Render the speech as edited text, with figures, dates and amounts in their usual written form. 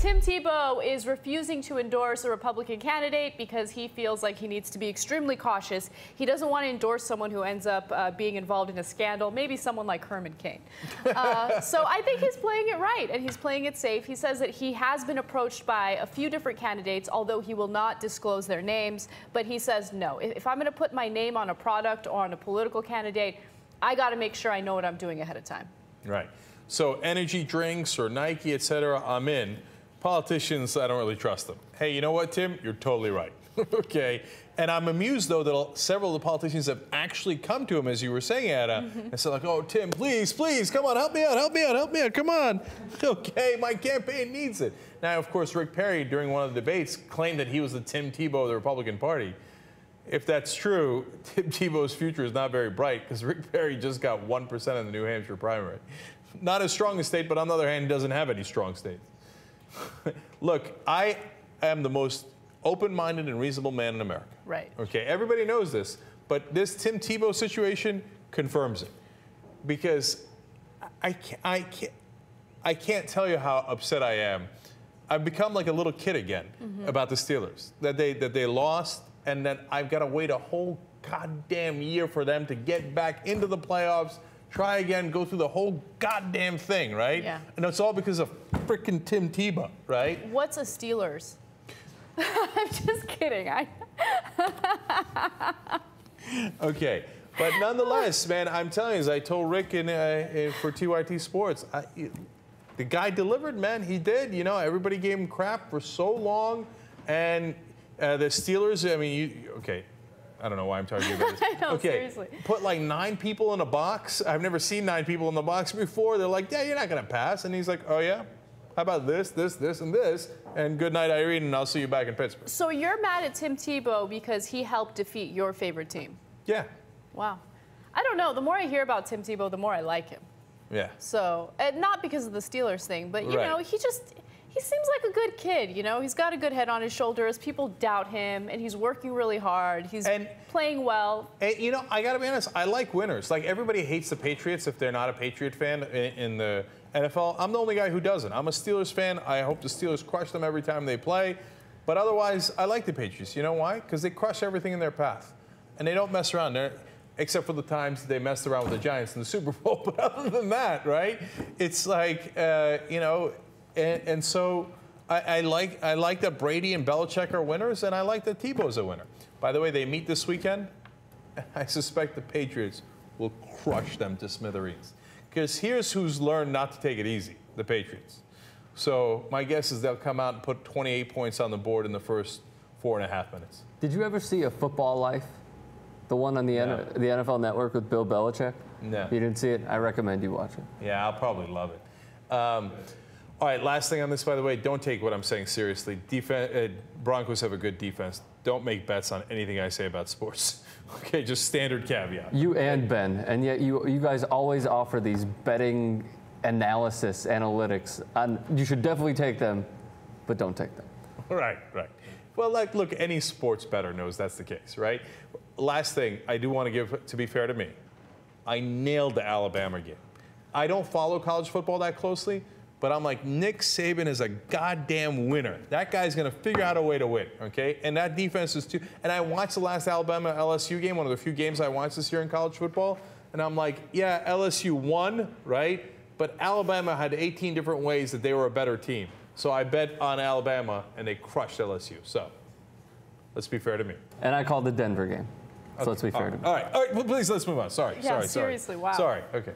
Tim Tebow is refusing to endorse a Republican candidate because he feels like he needs to be extremely cautious. He doesn't want to endorse someone who ends up being involved in a scandal, maybe someone like Herman Cain. So I think he's playing it right, and he's playing it safe. He says that he has been approached by a few different candidates, although he will not disclose their names. But he says, no, if I'm going to put my name on a product or on a political candidate, I got to make sure I know what I'm doing ahead of time. Right. So energy drinks or Nike, etc., I'm in. Politicians, I don't really trust them. Hey, you know what, Tim? You're totally right. Okay. And I'm amused, though, that several of the politicians have actually come to him, as you were saying, Anna, and said, like, oh, Tim, please, please, come on, help me out, help me out, help me out, come on. Okay, my campaign needs it. Now, of course, Rick Perry, during one of the debates, claimed that he was the Tim Tebow of the Republican Party. If that's true, Tim Tebow's future is not very bright, because Rick Perry just got 1% in the New Hampshire primary. Not as strong a state, but on the other hand, he doesn't have any strong states. Look, I am the most open-minded and reasonable man in America. Right. Okay, everybody knows this, but this Tim Tebow situation confirms it. Because I can't tell you how upset I am. I've become like a little kid again about the Steelers. That they lost, and that I've got to wait a whole goddamn year for them to get back into the playoffs, try again, go through the whole goddamn thing, right? Yeah. And it's all because of frickin' Tim Tebow, right? What's a Steelers? I'm just kidding. Okay, but nonetheless, man, I'm telling you, as I told Rick for TYT Sports, the guy delivered, man. He did. You know, everybody gave him crap for so long, and the Steelers. I mean, okay. I don't know why I'm talking about this. I know, okay, seriously. Put like 9 people in a box. I've never seen 9 people in the box before. They're like, yeah, you're not going to pass. And he's like, oh, yeah? How about this, this, this, and this? And good night, Irene, and I'll see you back in Pittsburgh. So you're mad at Tim Tebow because he helped defeat your favorite team? Yeah. Wow. I don't know. The more I hear about Tim Tebow, the more I like him. Yeah. So, and not because of the Steelers thing, but, you know, he seems like a good kid, you know? He's got a good head on his shoulders. People doubt him, and he's working really hard. He's playing well. And, you know, I got to be honest, I like winners. Like, everybody hates the Patriots if they're not a Patriot fan in the NFL. I'm the only guy who doesn't. I'm a Steelers fan. I hope the Steelers crush them every time they play. But otherwise, I like the Patriots. You know why? Because they crush everything in their path. And they don't mess around. Except for the times they messed around with the Giants in the Super Bowl. But other than that, right, it's like, you know, and so I like that Brady and Belichick are winners, and I like that Tebow's a winner. By the way, they meet this weekend. I suspect the Patriots will crush them to smithereens. Because here's who's learned not to take it easy, the Patriots. So my guess is they'll come out and put 28 points on the board in the first 4.5 minutes. Did you ever see A Football Life? The one on the NFL Network with Bill Belichick? No. You didn't see it? I recommend you watch it. Yeah, I'll probably love it. All right, last thing on this, by the way, don't take what I'm saying seriously. Broncos have a good defense. Don't make bets on anything I say about sports. Okay, just standard caveat. You and Ben, and yet you guys always offer these betting analysis, analytics. You should definitely take them, but don't take them. Right, right. Well, like, look, any sports bettor knows that's the case, right? Last thing, I do want to give, to be fair to me, I nailed the Alabama game. I don't follow college football that closely, but I'm like, Nick Saban is a goddamn winner. That guy's going to figure out a way to win, okay? And that defense is too. And I watched the last Alabama-LSU game, one of the few games I watched this year in college football, and I'm like, yeah, LSU won, right? But Alabama had 18 different ways that they were a better team. So I bet on Alabama, and they crushed LSU. So let's be fair to me. And I called the Denver game. So let's be fair to me. All right, please, let's move on. Sorry, yeah, seriously, wow. Sorry, okay.